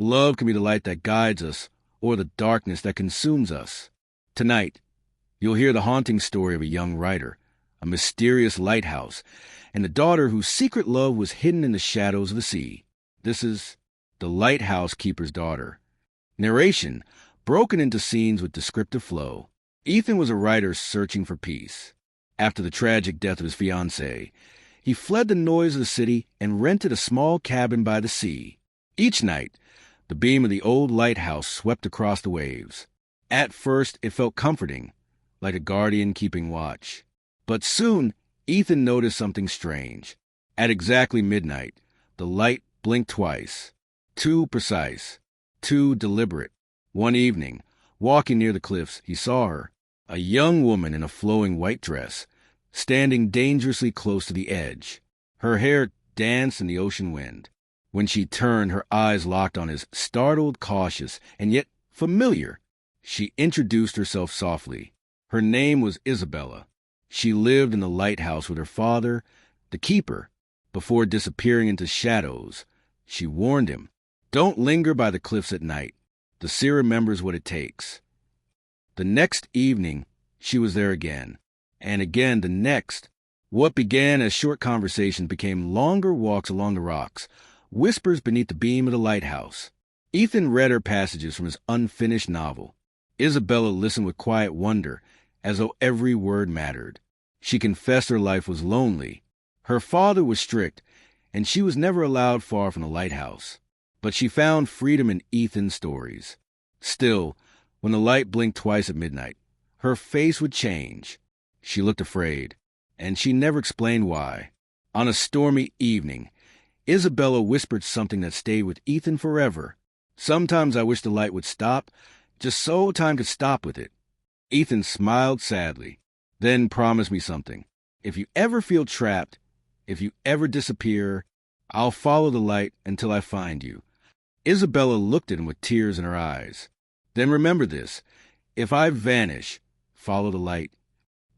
Love can be the light that guides us, or the darkness that consumes us. Tonight, you'll hear the haunting story of a young writer, a mysterious lighthouse, and a daughter whose secret love was hidden in the shadows of the sea. This is The Lighthouse Keeper's Daughter. Narration broken into scenes with descriptive flow. Ethan was a writer searching for peace. After the tragic death of his fiancée, he fled the noise of the city and rented a small cabin by the sea. Each night, the beam of the old lighthouse swept across the waves. At first, it felt comforting, like a guardian keeping watch. But soon, Ethan noticed something strange. At exactly midnight, the light blinked twice. Too precise, too deliberate. One evening, walking near the cliffs, he saw her, a young woman in a flowing white dress, standing dangerously close to the edge. Her hair danced in the ocean wind. When she turned, her eyes locked on his, startled, cautious, and yet familiar. She introduced herself softly. Her name was Isabella. She lived in the lighthouse with her father, the keeper. Before disappearing into shadows, she warned him, "Don't linger by the cliffs at night. The sea remembers what it takes." The next evening, she was there again, and again the next. What began as short conversations became longer walks along the rocks, whispers beneath the beam of the lighthouse. Ethan read her passages from his unfinished novel. Isabella listened with quiet wonder, as though every word mattered. She confessed her life was lonely. Her father was strict, and she was never allowed far from the lighthouse. But she found freedom in Ethan's stories. Still, when the light blinked twice at midnight, her face would change. She looked afraid, and she never explained why. On a stormy evening, Isabella whispered something that stayed with Ethan forever. "Sometimes I wish the light would stop, just so time could stop with it." Ethan smiled sadly, then promised me something. "If you ever feel trapped, if you ever disappear, I'll follow the light until I find you." Isabella looked at him with tears in her eyes. "Then remember this. If I vanish, follow the light."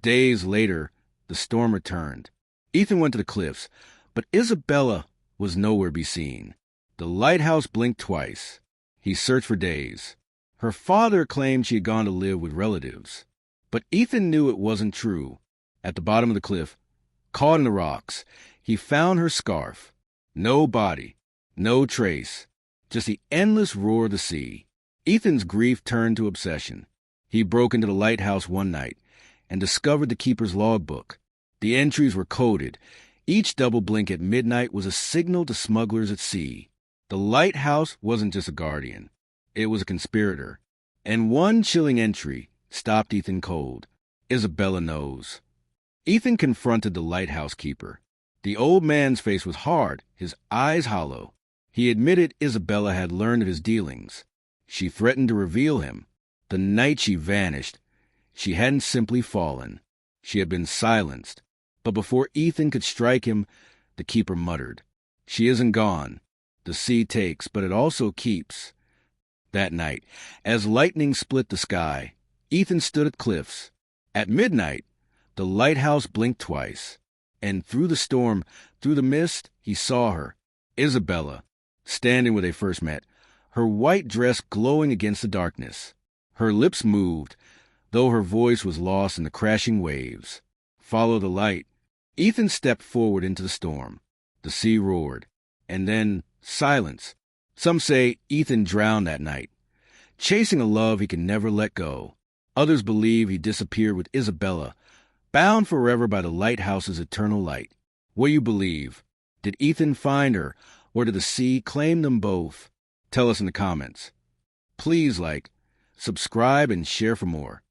Days later, the storm returned. Ethan went to the cliffs, but Isabella was nowhere to be seen. The lighthouse blinked twice. He searched for days. Her father claimed she had gone to live with relatives. But Ethan knew it wasn't true. At the bottom of the cliff, caught in the rocks, he found her scarf. No body, no trace, just the endless roar of the sea. Ethan's grief turned to obsession. He broke into the lighthouse one night and discovered the keeper's logbook. The entries were coded. Each double blink at midnight was a signal to smugglers at sea. The lighthouse wasn't just a guardian. It was a conspirator. And one chilling entry stopped Ethan cold. "Isabella knows." Ethan confronted the lighthouse keeper. The old man's face was hard, his eyes hollow. He admitted Isabella had learned of his dealings. She threatened to reveal him. The night she vanished, she hadn't simply fallen. She had been silenced. But before Ethan could strike him, the keeper muttered, "She isn't gone. The sea takes, but it also keeps." That night, as lightning split the sky, Ethan stood at cliffs. At midnight, the lighthouse blinked twice, and through the storm, through the mist, he saw her, Isabella, standing where they first met, her white dress glowing against the darkness. Her lips moved, though her voice was lost in the crashing waves. "Follow the light." Ethan stepped forward into the storm. The sea roared, and then silence. Some say Ethan drowned that night, chasing a love he could never let go. Others believe he disappeared with Isabella, bound forever by the lighthouse's eternal light. What do you believe? Did Ethan find her, or did the sea claim them both? Tell us in the comments. Please like, subscribe, and share for more.